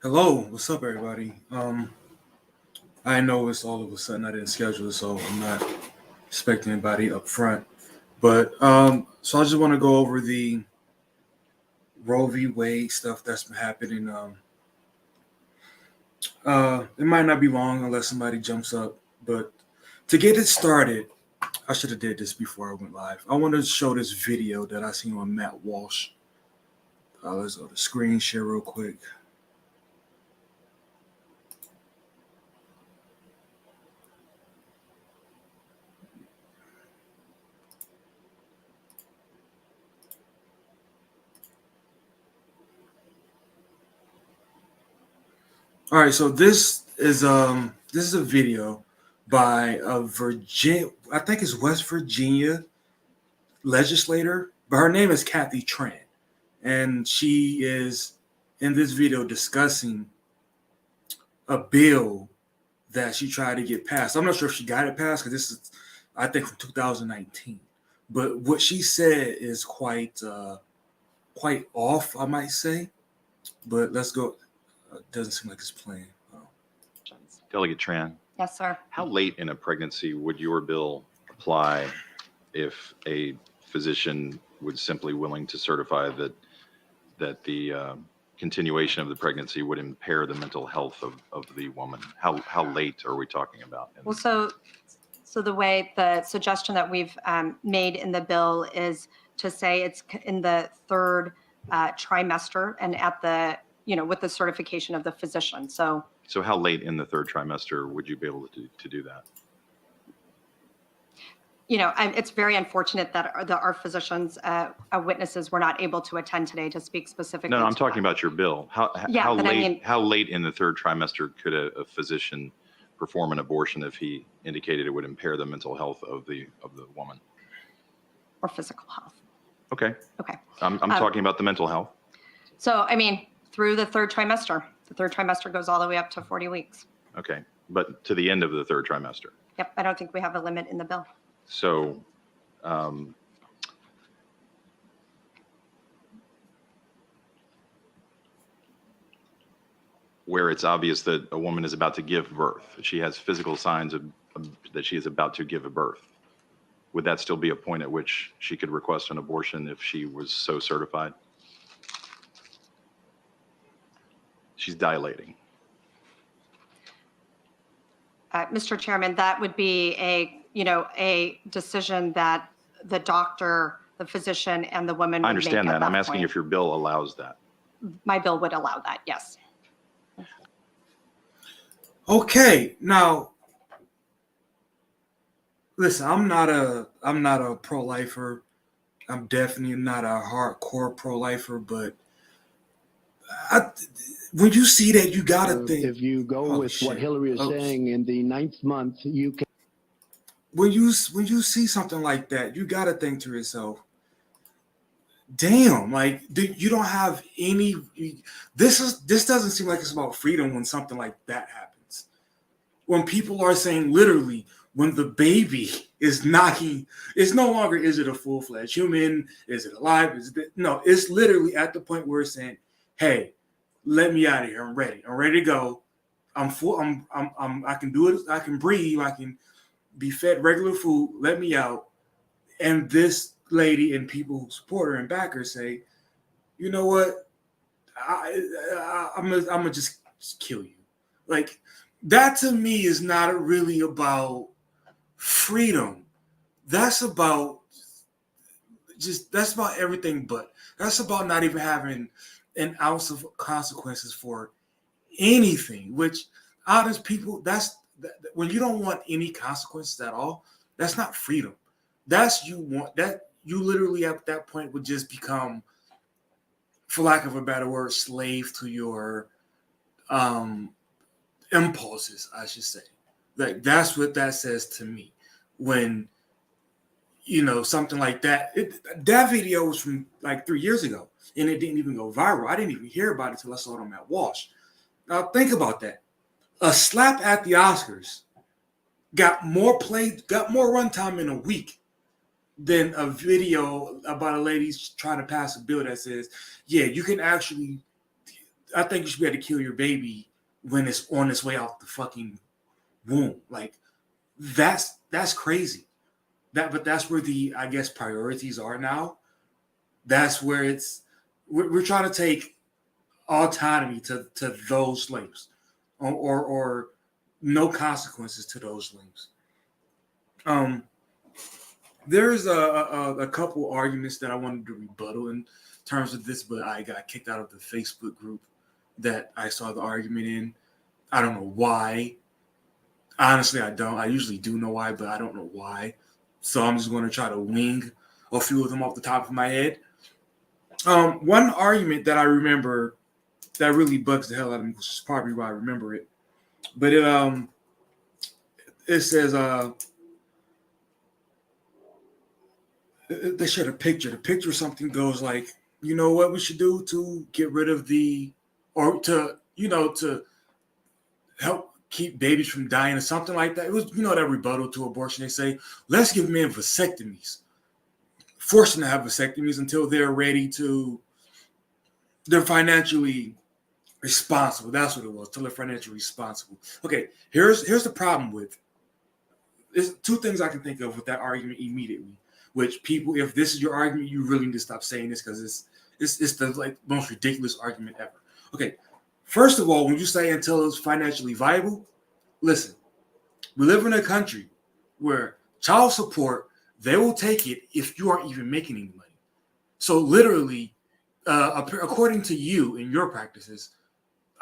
Hello, what's up, everybody? I know it's all of a sudden I didn't schedule it, so I'm not expecting anybody up front. But so I just want to go over the Roe v. Wade stuff that's been happening. It might not be long unless somebody jumps up, but to get it started, I should have did this before I went live. I want to show this video that I seen on Matt Walsh. Let's go to screen share real quick. All right, so this is a video by a Virginia, I think it's West Virginia legislator, but her name is Kathy Tran, and she is in this video discussing a bill that she tried to get passed. I'm not sure if she got it passed because this is, I think, from 2019. But what she said is quite off, I might say. But let's go. Doesn't seem like it's playing. Oh. Delegate Tran, Yes, sir. how late in a pregnancy would your bill apply if a physician was simply willing to certify that the continuation of the pregnancy would impair the mental health of the woman? How late are we talking about? Well, so the way the suggestion that we've made in the bill is to say it's in the third trimester and at the, with the certification of the physician. So how late in the third trimester would you be able to do that? it's very unfortunate that our physicians, witnesses were not able to attend today to speak specifically. No, I'm to talking that. about your bill. How late in the third trimester could a physician perform an abortion if he indicated it would impair the mental health of the woman? Or physical health. Okay. Okay. I'm talking about the mental health. So, through the third trimester. The third trimester goes all the way up to 40 weeks. Okay. But to the end of the third trimester. Yep. I don't think we have a limit in the bill. So, where it's obvious that a woman is about to give birth, she has physical signs that she is about to give a birth, would that still be a point at which she could request an abortion if she was so certified? She's dilating. Mr. Chairman, that would be a decision that the doctor, the physician, and the woman would I understand make at that. I'm asking point. if your bill allows that. My bill would allow that, yes. Okay, now listen, I'm not a pro-lifer. I'm definitely not a hardcore pro-lifer, but when you see that, you gotta think. If you go with what Hillary is saying, in the 9th month, you can. When you see something like that, you gotta think to yourself, damn, like you don't have any. This doesn't seem like it's about freedom when something like that happens. When people are saying literally, when the baby is knocking, it's no longer is it a full-fledged human? Is it alive? No, it's literally at the point where it's saying, hey, let me out of here. I'm ready. I'm ready to go. I'm full. I can do it. I can breathe. I can be fed regular food. Let me out. And this lady and people who support her and back her say, you know what? I'm gonna just kill you. Like that to me is not really about freedom. That's about everything but. That's about not even having an ounce of consequences for anything, which honest people, when you don't want any consequences at all, that's not freedom. You literally at that point would just become, for lack of a better word, slave to your impulses, I should say. Like that's what that says to me. When something like that. That video was from like 3 years ago, and it didn't even go viral. I didn't even hear about it until I saw it on Matt Walsh. Now think about that. A slap at the Oscars got more runtime in a week than a video about a lady trying to pass a bill that says, yeah, you can actually I think you should be able to kill your baby when it's on its way out the fucking womb. Like that's crazy. But that's where the, I guess, priorities are now. That's where we're trying to take autonomy to those slaves, or no consequences to those slaves. There's a couple arguments that I wanted to rebuttal in terms of this, but I got kicked out of the Facebook group that I saw the argument in. I don't know why. Honestly, I don't. I usually do know why, but I don't know why. So I'm just going to try to wing a few of them off the top of my head. One argument that I remember that really bugs the hell out of me, which is probably why I remember it. But it says they showed a picture. The picture something goes like, you know what we should do to get rid of to help keep babies from dying or something like that. It was, that rebuttal to abortion. They say, let's give men vasectomies, force them to have vasectomies until they're financially responsible. That's what it was, till they're financially responsible. Okay, here's the problem with, there's two things I can think of with that argument immediately, which people, if this is your argument, you really need to stop saying this because it's the most ridiculous argument ever. Okay, first of all, when you say until it's financially viable, listen, we live in a country where child support, they will take it if you aren't even making any money. So literally, according to you and your practices,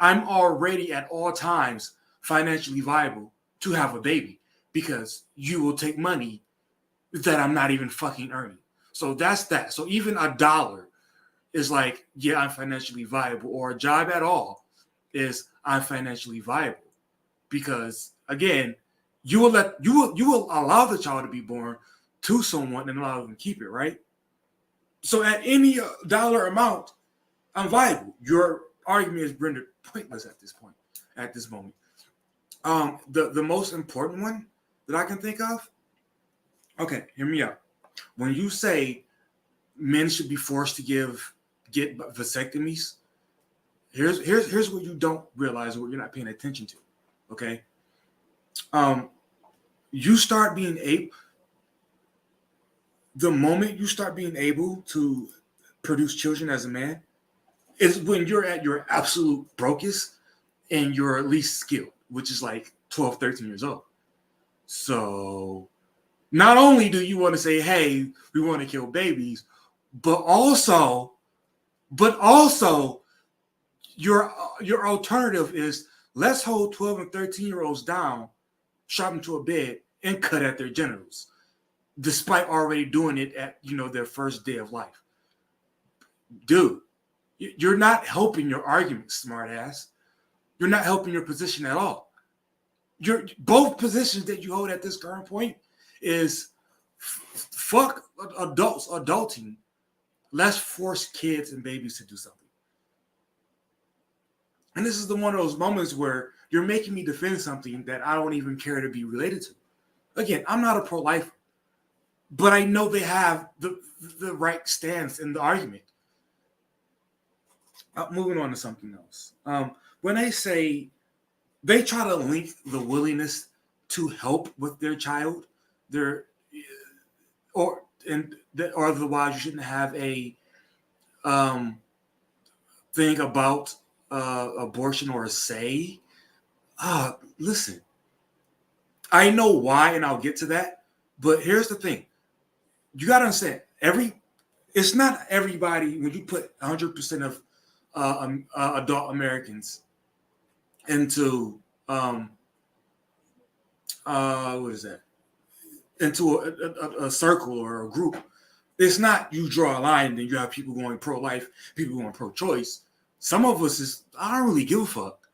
I'm already at all times financially viable to have a baby because you will take money that I'm not even fucking earning. So that's that. So even $1 is like, yeah, I'm financially viable, or a job at all is I'm financially viable because again, you will allow the child to be born to someone and allow them to keep it, right? So at any dollar amount, I'm viable. Your argument is rendered pointless at this point, at this moment. The most important one that I can think of, okay, hear me out. When you say men should be forced to get vasectomies, here's what you don't realize, what you're not paying attention to. Okay, you start being able. The moment you start being able to produce children as a man is when you're at your absolute brokest and you're least skilled, which is like 12, 13 years old. So not only do you want to say, hey, we want to kill babies, but also your alternative is let's hold 12 and 13-year-olds down, strap them to a bed, and cut at their genitals, despite already doing it at their first day of life. Dude, you're not helping your argument, smartass. You're not helping your position at all. Both positions that you hold at this current point is fuck adulting. Let's force kids and babies to do something. And this is one of those moments where you're making me defend something that I don't even care to be related to. Again, I'm not a pro-lifer, but I know they have the right stance in the argument. Moving on to something else. When they say they try to link the willingness to help with their child, or otherwise you shouldn't have a thing about abortion or a say. Listen, I know why, and I'll get to that. But here's the thing: you got to understand, it's not everybody. When you put 100% of adult Americans into what is that? Into a circle or a group. It's not you draw a line and then you have people going pro-life, people going pro-choice. Some of us I don't really give a fuck.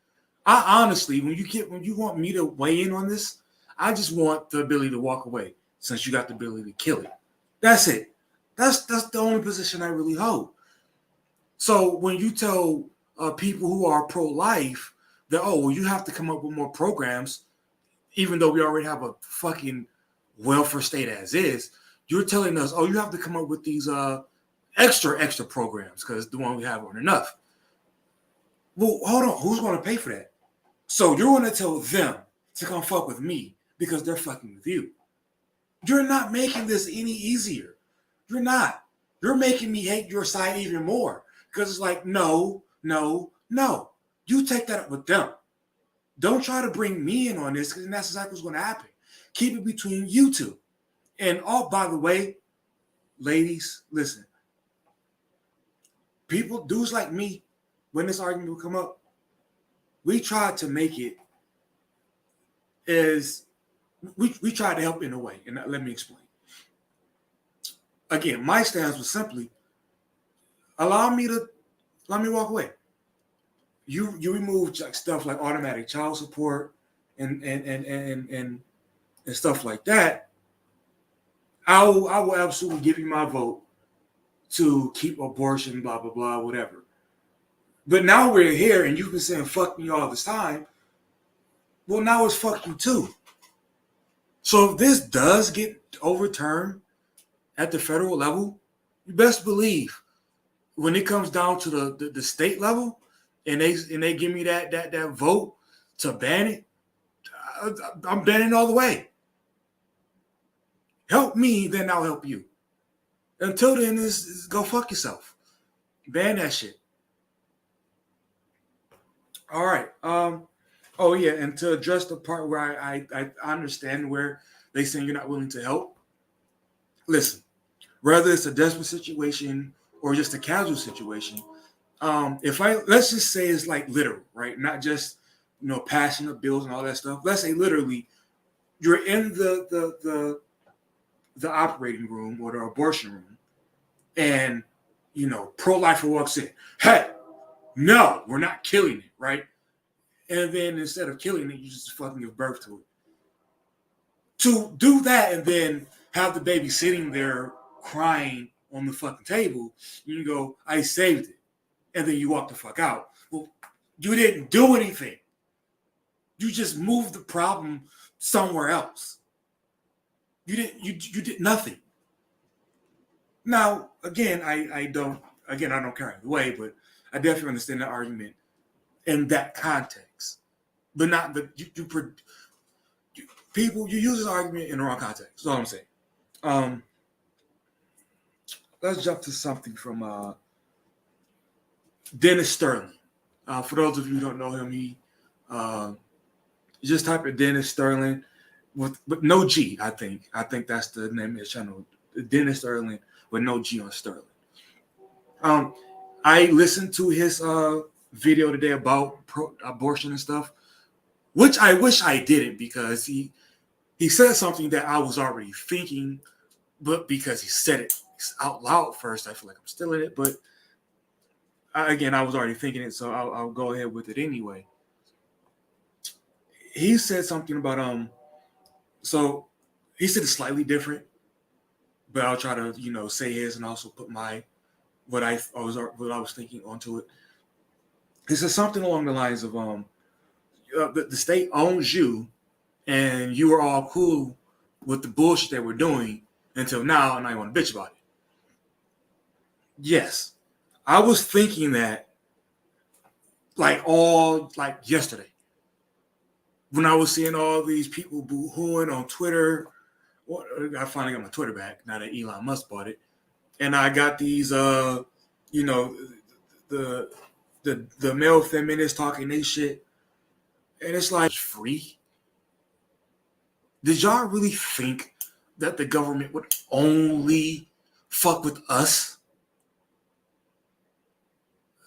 I honestly, when you want me to weigh in on this, I just want the ability to walk away since you got the ability to kill it. That's it. That's the only position I really hold. So when you tell people who are pro-life that, you have to come up with more programs, even though we already have a fucking welfare state as is, you're telling us, you have to come up with these extra programs because the one we have aren't enough. Well, hold on. Who's going to pay for that? So you're going to tell them to come fuck with me because they're fucking with you. You're not making this any easier. You're not. You're making me hate your side even more because it's like, no. You take that up with them. Don't try to bring me in on this because that's exactly what's going to happen. Keep it between you two. And by the way, ladies, listen. Dudes like me, when this argument will come up, we tried to make it as we tried to help in a way, and let me explain. Again, my stance was simply allow me walk away. You remove stuff like automatic child support and stuff like that. I will absolutely give you my vote to keep abortion, blah blah blah, whatever. But now we're here, and you've been saying "fuck me" all this time. Well, now it's "fuck you" too. So if this does get overturned at the federal level, you best believe when it comes down to the state level, and they give me that vote to ban it, I'm banning all the way. Help me, then I'll help you. Until then, is go fuck yourself. Ban that shit. All right. Oh yeah, and to address the part where I understand where they saying you're not willing to help. Listen, whether it's a desperate situation or just a casual situation, let's just say it's like literal, right? Not just passing of bills and all that stuff. Let's say literally, you're in the operating room or the abortion room, and pro-lifer walks in. Hey, no, we're not killing it, right? And then instead of killing it, you just fucking give birth to it. To do that and then have the baby sitting there crying on the fucking table, you go, I saved it. And then you walk the fuck out. Well, you didn't do anything. You just moved the problem somewhere else. You did nothing. Now, again, I don't care either way, but I definitely understand the argument in that context. But not the you use this argument in the wrong context. That's all I'm saying. Let's jump to something from Dennis Sterling. For those of you who don't know him, he just type in Dennis Sterling with no G. I think that's the name of his channel, Dennis Sterling with no G on Sterling. I listened to his video today about abortion and stuff, which I wish I didn't because he said something that I was already thinking, but because he said it out loud first, I feel like I'm still in it. But I was already thinking it, so I'll go ahead with it anyway. He said something about so he said it's slightly different, but I'll try to say his and also put what I was thinking onto it. He said something along the lines of the state owns you, and you were all cool with the bullshit they were doing until now, and now you want to bitch about it. Yes, I was thinking that like yesterday when I was seeing all these people boo-hooing on Twitter. Well, I finally got my Twitter back now that Elon Musk bought it, and I got these the male feminists talking they shit, and it's like free. Did y'all really think that the government would only fuck with us?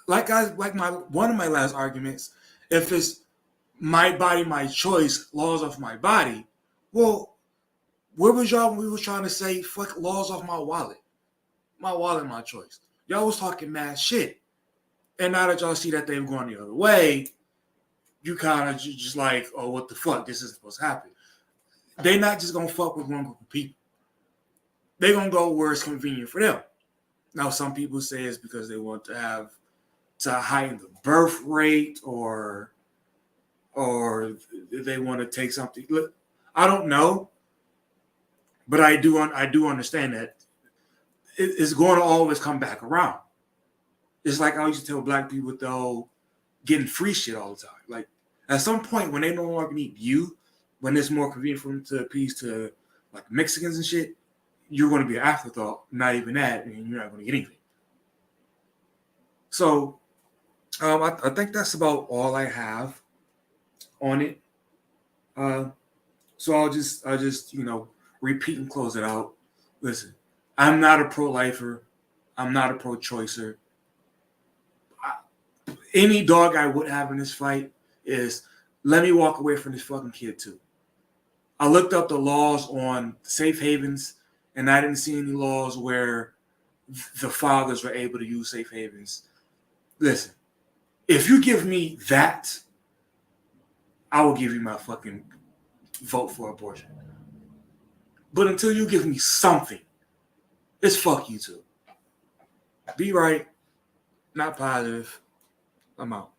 One of my last arguments, if it's my body, my choice, laws of my body, well, where was y'all when we were trying to say fuck laws off my wallet? My wallet, my choice. Y'all was talking mad shit. And now that y'all see that they've gone the other way, you kind of just like, oh, what the fuck? This isn't supposed to happen. They're not just going to fuck with one group of people. They're going to go where it's convenient for them. Now, some people say it's because they want to heighten the birth rate or they want to take something. Look, I don't know, but I do understand that it's going to always come back around. It's like I used to tell black people with the whole getting free shit all the time. Like at some point when they no longer need you, when it's more convenient for them to appease to like Mexicans and shit, you're going to be an afterthought. Not even that, and you're not going to get anything. So I think that's about all I have on it. So I'll just repeat and close it out. Listen, I'm not a pro-lifer. I'm not a pro-choicer. Any dog I would have in this fight is let me walk away from this fucking kid too. I looked up the laws on safe havens, and I didn't see any laws where the fathers were able to use safe havens. Listen, if you give me that, I will give you my fucking vote for abortion. But until you give me something, it's fuck you too. Be right, not positive. I'm out.